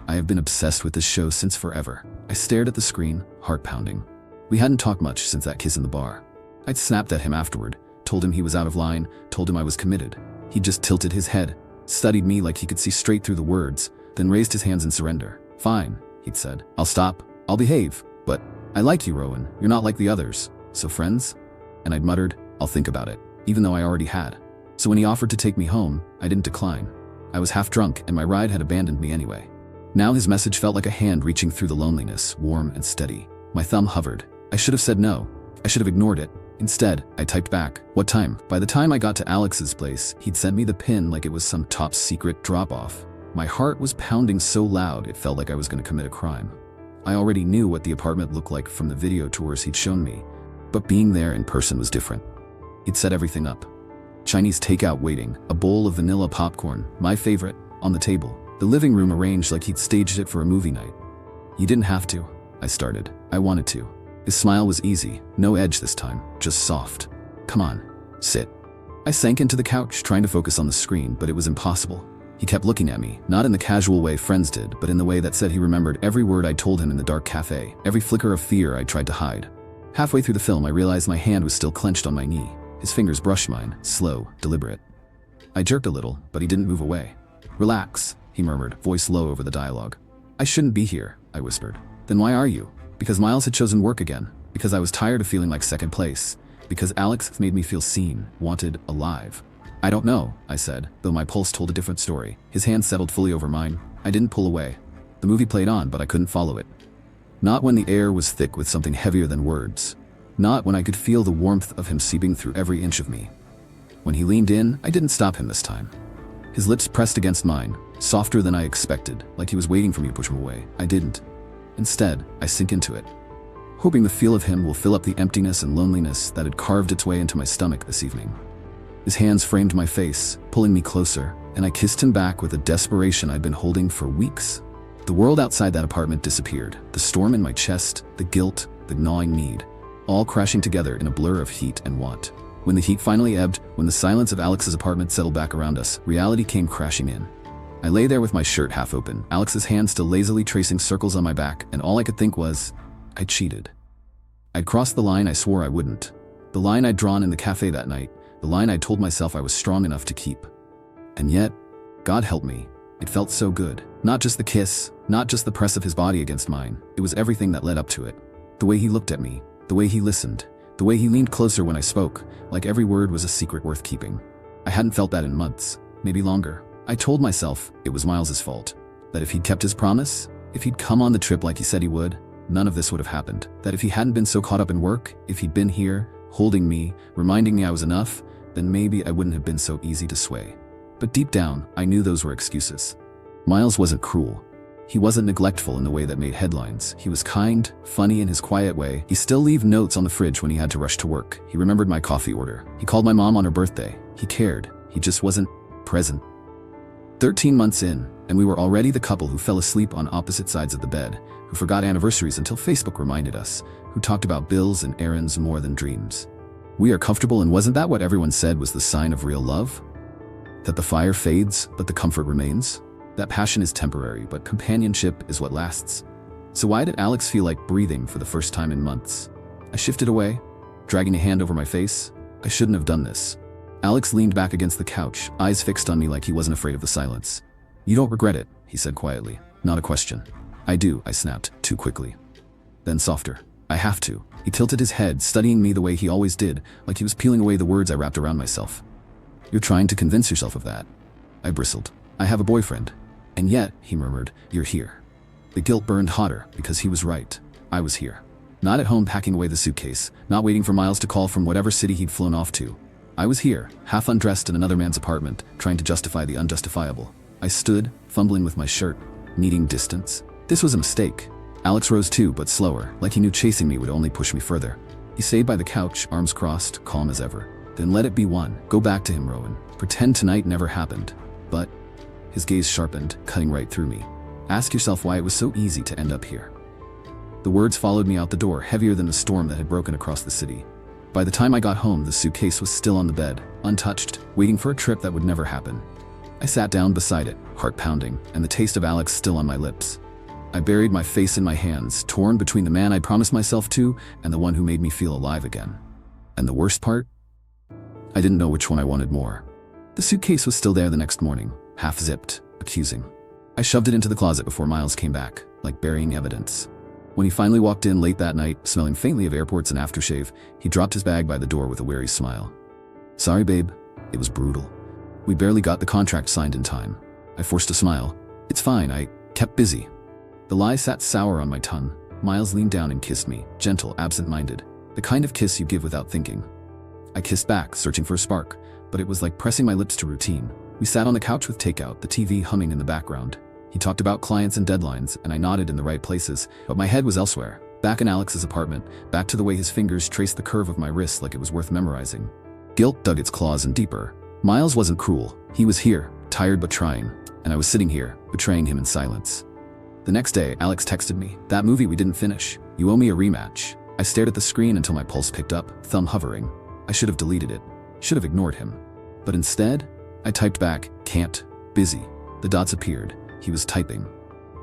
I have been obsessed with this show since forever. I stared at the screen, heart pounding. We hadn't talked much since that kiss in the bar. I'd snapped at him afterward, told him he was out of line, told him I was committed. He just tilted his head, studied me like he could see straight through the words, then raised his hands in surrender. Fine, he'd said. I'll stop. I'll behave. But I like you, Rowan. You're not like the others. So friends? And I'd muttered, I'll think about it, even though I already had. So when he offered to take me home, I didn't decline. I was half drunk and my ride had abandoned me anyway. Now his message felt like a hand reaching through the loneliness, warm and steady. My thumb hovered. I should have said no. I should have ignored it. Instead, I typed back, what time? By the time I got to Alex's place, he'd sent me the pin like it was some top secret drop-off. My heart was pounding so loud it felt like I was going to commit a crime. I already knew what the apartment looked like from the video tours he'd shown me, but being there in person was different. He'd set everything up. Chinese takeout waiting, a bowl of vanilla popcorn, my favorite, on the table. The living room arranged like he'd staged it for a movie night. You didn't have to, I started. I wanted to. His smile was easy, no edge this time, just soft. Come on, sit. I sank into the couch, trying to focus on the screen, but it was impossible. He kept looking at me, not in the casual way friends did, but in the way that said he remembered every word I told him in the dark cafe, every flicker of fear I tried to hide. Halfway through the film, I realized my hand was still clenched on my knee. His fingers brushed mine, slow, deliberate. I jerked a little, but he didn't move away. Relax, he murmured, voice low over the dialogue. I shouldn't be here, I whispered. Then why are you? Because Miles had chosen work again. Because I was tired of feeling like second place. Because Alex made me feel seen, wanted, alive. I don't know, I said, though my pulse told a different story. His hand settled fully over mine. I didn't pull away. The movie played on, but I couldn't follow it. Not when the air was thick with something heavier than words. Not when I could feel the warmth of him seeping through every inch of me. When he leaned in, I didn't stop him this time. His lips pressed against mine, softer than I expected, like he was waiting for me to push him away. I didn't. Instead, I sink into it, hoping the feel of him will fill up the emptiness and loneliness that had carved its way into my stomach this evening. His hands framed my face, pulling me closer, and I kissed him back with a desperation I'd been holding for weeks. The world outside that apartment disappeared, the storm in my chest, the guilt, the gnawing need, all crashing together in a blur of heat and want. When the heat finally ebbed, when the silence of Alex's apartment settled back around us, reality came crashing in. I lay there with my shirt half open, Alex's hand still lazily tracing circles on my back, and all I could think was, I cheated. I'd crossed the line I swore I wouldn't. The line I'd drawn in the cafe that night, the line I'd told myself I was strong enough to keep. And yet, God help me, it felt so good. Not just the kiss, not just the press of his body against mine, it was everything that led up to it. The way he looked at me, the way he listened, the way he leaned closer when I spoke, like every word was a secret worth keeping. I hadn't felt that in months, maybe longer. I told myself it was Miles's fault. That if he'd kept his promise, if he'd come on the trip like he said he would, none of this would have happened. That if he hadn't been so caught up in work, if he'd been here, holding me, reminding me I was enough, then maybe I wouldn't have been so easy to sway. But deep down, I knew those were excuses. Miles wasn't cruel. He wasn't neglectful in the way that made headlines. He was kind, funny in his quiet way. He still left notes on the fridge when he had to rush to work. He remembered my coffee order. He called my mom on her birthday. He cared. He just wasn't present. 13 months in, and we were already the couple who fell asleep on opposite sides of the bed, who forgot anniversaries until Facebook reminded us, who talked about bills and errands more than dreams. We are comfortable, and wasn't that what everyone said was the sign of real love? That the fire fades, but the comfort remains? That passion is temporary, but companionship is what lasts. So why did Alex feel like breathing for the first time in months? I shifted away, dragging a hand over my face. I shouldn't have done this. Alex leaned back against the couch, eyes fixed on me like he wasn't afraid of the silence. You don't regret it, he said quietly. Not a question. I do, I snapped, too quickly. Then softer. I have to. He tilted his head, studying me the way he always did, like he was peeling away the words I wrapped around myself. You're trying to convince yourself of that. I bristled. I have a boyfriend. And yet, he murmured, you're here. The guilt burned hotter, because he was right. I was here. Not at home packing away the suitcase, not waiting for Miles to call from whatever city he'd flown off to. I was here, half undressed in another man's apartment, trying to justify the unjustifiable. I stood, fumbling with my shirt, needing distance. This was a mistake. Alex rose too, but slower, like he knew chasing me would only push me further. He stayed by the couch, arms crossed, calm as ever. Then let it be one. Go back to him, Rowan. Pretend tonight never happened. But his gaze sharpened, cutting right through me. Ask yourself why it was so easy to end up here. The words followed me out the door, heavier than the storm that had broken across the city. By the time I got home, the suitcase was still on the bed, untouched, waiting for a trip that would never happen. I sat down beside it, heart pounding, and the taste of Alex still on my lips. I buried my face in my hands, torn between the man I promised myself to and the one who made me feel alive again. And the worst part? I didn't know which one I wanted more. The suitcase was still there the next morning, half-zipped, accusing. I shoved it into the closet before Miles came back, like burying evidence. When he finally walked in late that night, smelling faintly of airports and aftershave, he dropped his bag by the door with a weary smile. Sorry, babe. It was brutal. We barely got the contract signed in time. I forced a smile. It's fine, I kept busy. The lie sat sour on my tongue. Miles leaned down and kissed me, gentle, absent-minded, the kind of kiss you give without thinking. I kissed back, searching for a spark, but it was like pressing my lips to routine. We sat on the couch with takeout, the TV humming in the background. He talked about clients and deadlines, and I nodded in the right places, but my head was elsewhere, back in Alex's apartment, back to the way his fingers traced the curve of my wrist like it was worth memorizing. Guilt dug its claws in deeper. Miles wasn't cruel. He was here, tired but trying, and I was sitting here, betraying him in silence. The next day, Alex texted me, "That movie we didn't finish. You owe me a rematch." I stared at the screen until my pulse picked up, thumb hovering. I should have deleted it. Should have ignored him. But instead, I typed back, "Can't. Busy." The dots appeared. He was typing.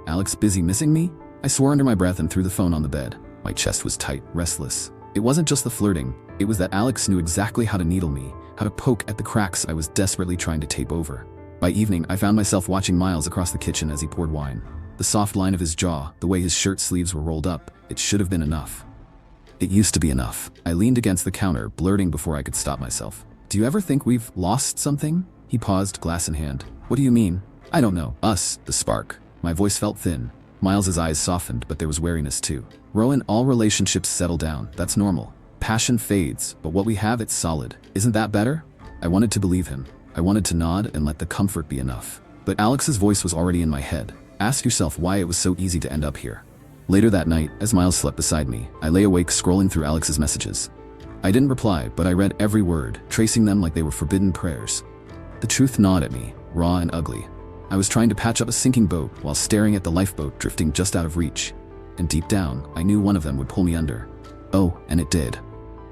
Alex busy missing me? I swore under my breath and threw the phone on the bed. My chest was tight, restless. It wasn't just the flirting. It was that Alex knew exactly how to needle me, how to poke at the cracks I was desperately trying to tape over. By evening, I found myself watching Miles across the kitchen as he poured wine. The soft line of his jaw, the way his shirt sleeves were rolled up, it should have been enough. It used to be enough. I leaned against the counter, blurting before I could stop myself. "Do you ever think we've lost something?" He paused, glass in hand. "What do you mean?" "I don't know. Us, the spark." My voice felt thin. Miles's eyes softened, but there was wariness too. "Rowan, all relationships settle down. That's normal. Passion fades, but what we have, it's solid. Isn't that better?" I wanted to believe him. I wanted to nod and let the comfort be enough. But Alex's voice was already in my head. Ask yourself why it was so easy to end up here. Later that night, as Miles slept beside me, I lay awake scrolling through Alex's messages. I didn't reply, but I read every word, tracing them like they were forbidden prayers. The truth gnawed at me, raw and ugly. I was trying to patch up a sinking boat while staring at the lifeboat drifting just out of reach. And deep down, I knew one of them would pull me under. Oh, and it did.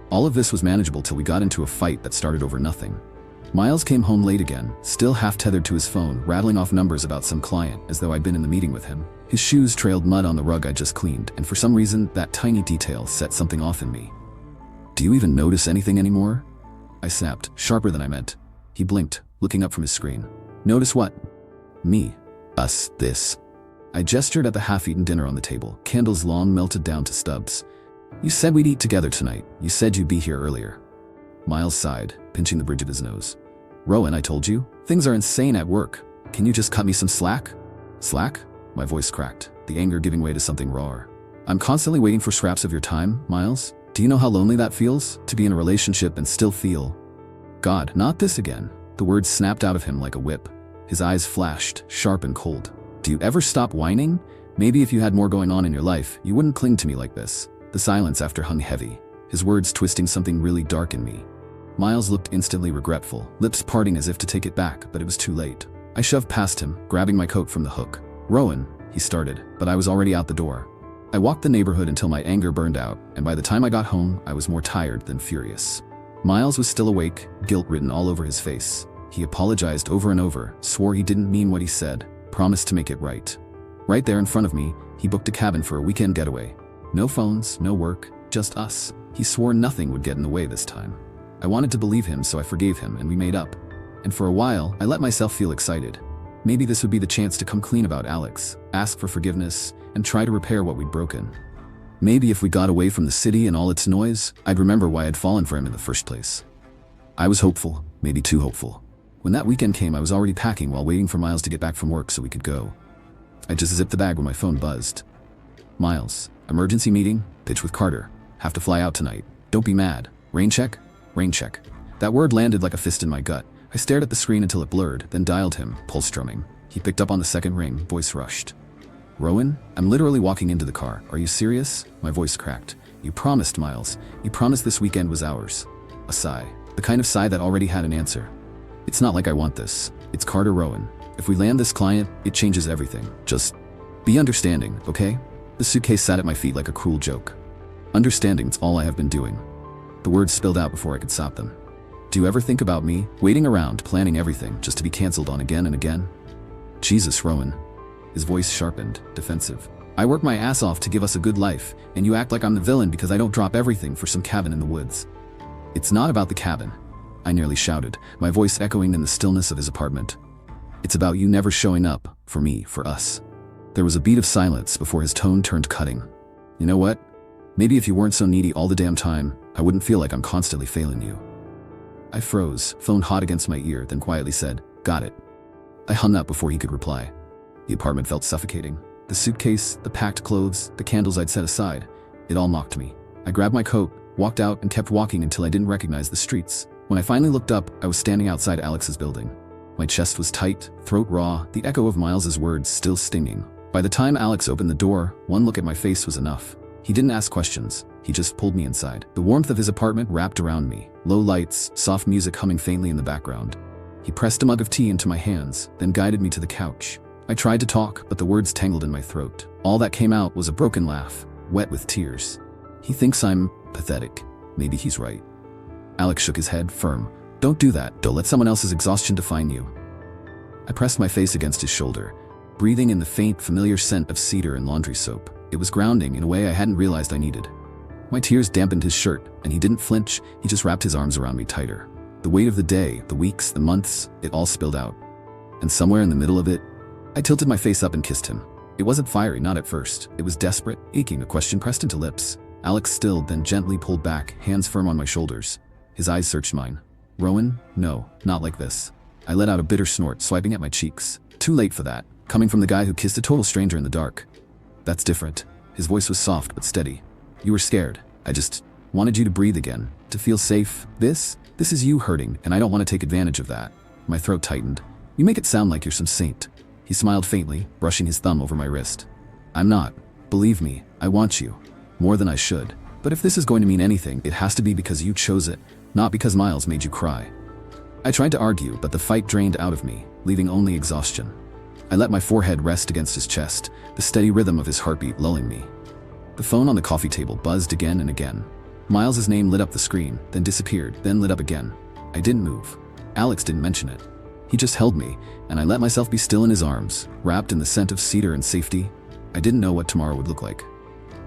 All of this was manageable till we got into a fight that started over nothing. Miles came home late again, still half-tethered to his phone, rattling off numbers about some client, as though I'd been in the meeting with him. His shoes trailed mud on the rug I just cleaned, and for some reason, that tiny detail set something off in me. "Do you even notice anything anymore?" I snapped, sharper than I meant. He blinked, looking up from his screen. "Notice what?" "Me. Us. This." I gestured at the half-eaten dinner on the table, candles long melted down to stubs. "You said we'd eat together tonight. You said you'd be here earlier." Miles sighed, pinching the bridge of his nose. "Rowan, I told you. Things are insane at work. Can you just cut me some slack?" "Slack?" My voice cracked, the anger giving way to something rawer. "I'm constantly waiting for scraps of your time, Miles. Do you know how lonely that feels? To be in a relationship and still feel..." "God, not this again." The words snapped out of him like a whip. His eyes flashed, sharp and cold. "Do you ever stop whining? Maybe if you had more going on in your life, you wouldn't cling to me like this." The silence after hung heavy, his words twisting something really dark in me. Miles looked instantly regretful, lips parting as if to take it back, but it was too late. I shoved past him, grabbing my coat from the hook. "Rowan," he started, but I was already out the door. I walked the neighborhood until my anger burned out, and by the time I got home, I was more tired than furious. Miles was still awake, guilt written all over his face. He apologized over and over, swore he didn't mean what he said, promised to make it right. Right there in front of me, he booked a cabin for a weekend getaway. No phones, no work, just us. He swore nothing would get in the way this time. I wanted to believe him, so I forgave him and we made up. And for a while, I let myself feel excited. Maybe this would be the chance to come clean about Alex, ask for forgiveness, and try to repair what we'd broken. Maybe if we got away from the city and all its noise, I'd remember why I'd fallen for him in the first place. I was hopeful, maybe too hopeful. When that weekend came, I was already packing while waiting for Miles to get back from work so we could go. I just zipped the bag when my phone buzzed. "Miles, emergency meeting, pitch with Carter. Have to fly out tonight. Don't be mad. Rain check? Rain check." That word landed like a fist in my gut. I stared at the screen until it blurred, then dialed him, pulse drumming. He picked up on the second ring, voice rushed. Rowan? I'm literally walking into the car. Are you serious? My voice cracked. You promised, Miles. You promised this weekend was ours. A sigh. The kind of sigh that already had an answer. It's not like I want this. It's Carter Rowan. If we land this client, it changes everything. Just be understanding, okay? The suitcase sat at my feet like a cruel joke. Understanding's all I have been doing. The words spilled out before I could stop them. Do you ever think about me, waiting around, planning everything, just to be canceled on again and again? Jesus, Rowan. His voice sharpened, defensive. I work my ass off to give us a good life, and you act like I'm the villain because I don't drop everything for some cabin in the woods. It's not about the cabin, I nearly shouted, my voice echoing in the stillness of his apartment. It's about you never showing up, for me, for us. There was a beat of silence before his tone turned cutting. You know what? Maybe if you weren't so needy all the damn time, I wouldn't feel like I'm constantly failing you. I froze, phone hot against my ear, then quietly said, got it. I hung up before he could reply. The apartment felt suffocating. The suitcase, the packed clothes, the candles I'd set aside. It all mocked me. I grabbed my coat, walked out, and kept walking until I didn't recognize the streets. When I finally looked up, I was standing outside Alex's building. My chest was tight, throat raw, the echo of Miles's words still stinging. By the time Alex opened the door, one look at my face was enough. He didn't ask questions. He just pulled me inside. The warmth of his apartment wrapped around me. Low lights, soft music humming faintly in the background. He pressed a mug of tea into my hands, then guided me to the couch. I tried to talk, but the words tangled in my throat. All that came out was a broken laugh, wet with tears. He thinks I'm pathetic. Maybe he's right. Alex shook his head, firm. Don't do that. Don't let someone else's exhaustion define you. I pressed my face against his shoulder, breathing in the faint, familiar scent of cedar and laundry soap. It was grounding in a way I hadn't realized I needed. My tears dampened his shirt, and he didn't flinch. He just wrapped his arms around me tighter. The weight of the day, the weeks, the months, it all spilled out. And somewhere in the middle of it, I tilted my face up and kissed him. It wasn't fiery, not at first. It was desperate, aching, a question pressed into lips. Alex stilled, then gently pulled back, hands firm on my shoulders. His eyes searched mine. Rowan? No, not like this. I let out a bitter snort, swiping at my cheeks. Too late for that, coming from the guy who kissed a total stranger in the dark. That's different. His voice was soft but steady. You were scared. I just wanted you to breathe again, to feel safe. This is you hurting, and I don't want to take advantage of that. My throat tightened. You make it sound like you're some saint. He smiled faintly, brushing his thumb over my wrist. I'm not. Believe me, I want you. More than I should. But if this is going to mean anything, it has to be because you chose it, not because Miles made you cry. I tried to argue, but the fight drained out of me, leaving only exhaustion. I let my forehead rest against his chest, the steady rhythm of his heartbeat lulling me. The phone on the coffee table buzzed again and again. Miles's name lit up the screen, then disappeared, then lit up again. I didn't move. Alex didn't mention it. He just held me, and I let myself be still in his arms, wrapped in the scent of cedar and safety. I didn't know what tomorrow would look like.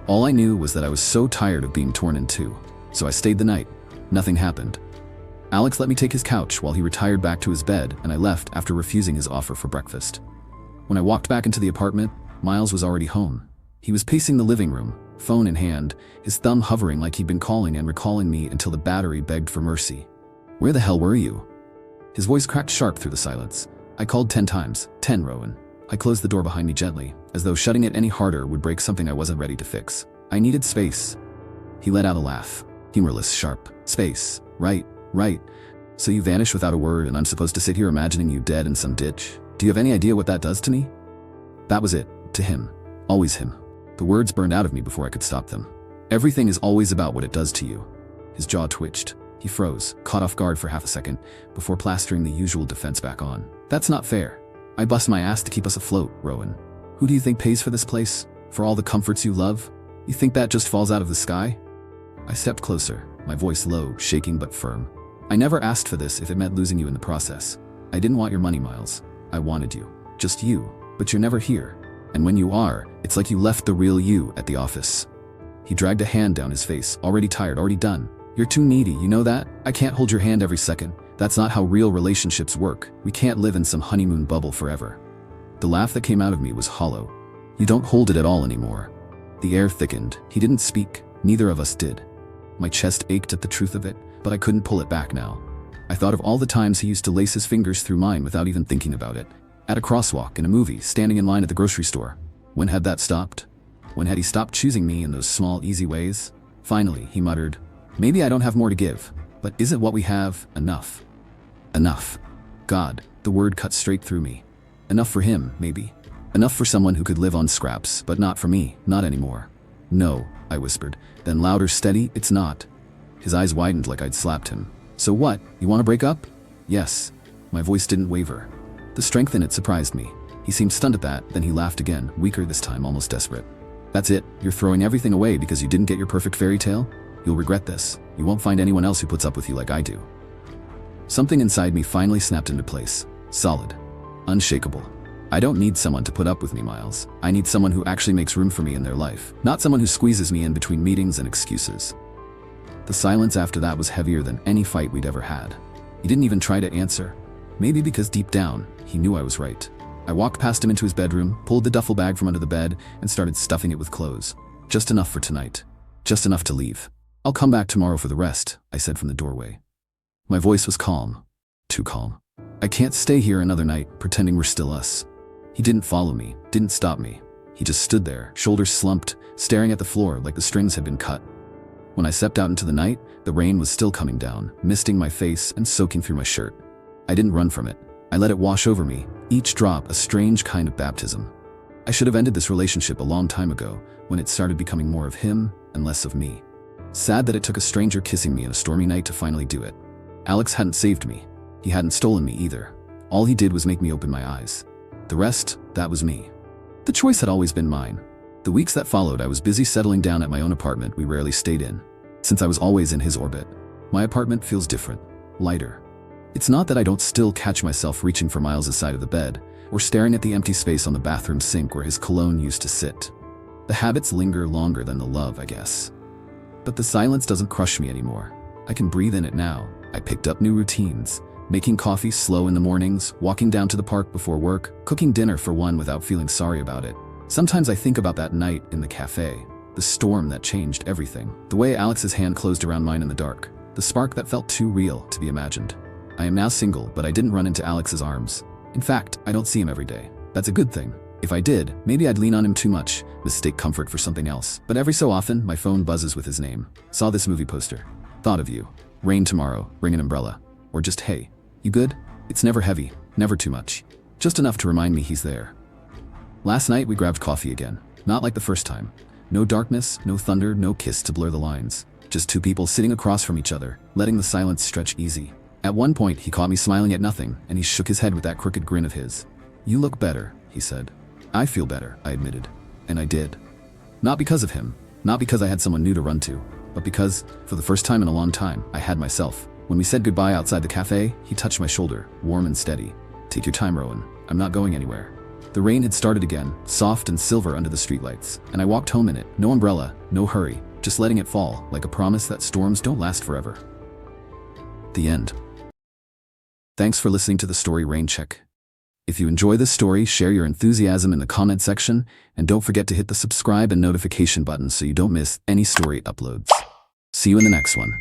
All I knew was that I was so tired of being torn in two, so I stayed the night. Nothing happened. Alex let me take his couch while he retired back to his bed, and I left after refusing his offer for breakfast. When I walked back into the apartment, Miles was already home. He was pacing the living room, phone in hand, his thumb hovering like he'd been calling and recalling me until the battery begged for mercy. Where the hell were you? His voice cracked sharp through the silence. I called 10 times. 10, Rowan. I closed the door behind me gently, as though shutting it any harder would break something I wasn't ready to fix. I needed space. He let out a laugh. Humorless, sharp. Space. Right. So you vanish without a word and I'm supposed to sit here imagining you dead in some ditch? Do you have any idea what that does to me? That was it. To him. Always him. The words burned out of me before I could stop them. Everything is always about what it does to you. His jaw twitched. He froze, caught off guard for half a second, before plastering the usual defense back on. That's not fair. I bust my ass to keep us afloat, Rowan. Who do you think pays for this place? For all the comforts you love? You think that just falls out of the sky? I stepped closer, my voice low, shaking but firm. I never asked for this if it meant losing you in the process. I didn't want your money, Miles. I wanted you. Just you. But you're never here. And when you are, it's like you left the real you at the office. He dragged a hand down his face, already tired, already done. You're too needy, you know that? I can't hold your hand every second. That's not how real relationships work. We can't live in some honeymoon bubble forever. The laugh that came out of me was hollow. You don't hold it at all anymore. The air thickened. He didn't speak. Neither of us did. My chest ached at the truth of it, but I couldn't pull it back now. I thought of all the times he used to lace his fingers through mine without even thinking about it. At a crosswalk, in a movie, standing in line at the grocery store. When had that stopped? When had he stopped choosing me in those small, easy ways? Finally, he muttered, "Maybe I don't have more to give." But isn't what we have enough? Enough. God, the word cut straight through me. Enough for him, maybe. Enough for someone who could live on scraps, but not for me, not anymore. No, I whispered, then louder, steady, it's not. His eyes widened like I'd slapped him. So what, you want to break up? Yes. My voice didn't waver. The strength in it surprised me. He seemed stunned at that, then he laughed again, weaker this time, almost desperate. That's it, you're throwing everything away because you didn't get your perfect fairy tale? You'll regret this. You won't find anyone else who puts up with you like I do. Something inside me finally snapped into place. Solid. Unshakable. I don't need someone to put up with me, Miles. I need someone who actually makes room for me in their life, not someone who squeezes me in between meetings and excuses. The silence after that was heavier than any fight we'd ever had. He didn't even try to answer. Maybe because deep down, he knew I was right. I walked past him into his bedroom, pulled the duffel bag from under the bed, and started stuffing it with clothes. Just enough for tonight. Just enough to leave. I'll come back tomorrow for the rest, I said from the doorway. My voice was calm. Too calm. I can't stay here another night, pretending we're still us. He didn't follow me, didn't stop me. He just stood there, shoulders slumped, staring at the floor like the strings had been cut. When I stepped out into the night, the rain was still coming down, misting my face and soaking through my shirt. I didn't run from it. I let it wash over me, each drop a strange kind of baptism. I should have ended this relationship a long time ago, when it started becoming more of him and less of me. Sad that it took a stranger kissing me on a stormy night to finally do it. Alex hadn't saved me. He hadn't stolen me either. All he did was make me open my eyes. The rest, that was me. The choice had always been mine. The weeks that followed, I was busy settling down at my own apartment we rarely stayed in. Since I was always in his orbit, my apartment feels different, lighter. It's not that I don't still catch myself reaching for Miles' side of the bed, or staring at the empty space on the bathroom sink where his cologne used to sit. The habits linger longer than the love, I guess. But the silence doesn't crush me anymore. I can breathe in it now. I picked up new routines. Making coffee slow in the mornings, walking down to the park before work, cooking dinner for one without feeling sorry about it. Sometimes I think about that night in the cafe, the storm that changed everything, the way Alex's hand closed around mine in the dark, the spark that felt too real to be imagined. I am now single, but I didn't run into Alex's arms. In fact, I don't see him every day. That's a good thing. If I did, maybe I'd lean on him too much, mistake comfort for something else. But every so often, my phone buzzes with his name. Saw this movie poster. Thought of you. Rain tomorrow, bring an umbrella. Or just, hey, you good? It's never heavy, never too much. Just enough to remind me he's there. Last night we grabbed coffee again. Not like the first time. No darkness, no thunder, no kiss to blur the lines. Just two people sitting across from each other, letting the silence stretch easy. At one point, he caught me smiling at nothing, and he shook his head with that crooked grin of his. You look better, he said. I feel better, I admitted. And I did. Not because of him, not because I had someone new to run to, but because, for the first time in a long time, I had myself. When we said goodbye outside the cafe, he touched my shoulder, warm and steady. Take your time, Rowan. I'm not going anywhere. The rain had started again, soft and silver under the streetlights, and I walked home in it. No umbrella, no hurry, just letting it fall, like a promise that storms don't last forever. The end. Thanks for listening to the story Rain Check. If you enjoy this story, share your enthusiasm in the comment section, and don't forget to hit the subscribe and notification button so you don't miss any story uploads. See you in the next one.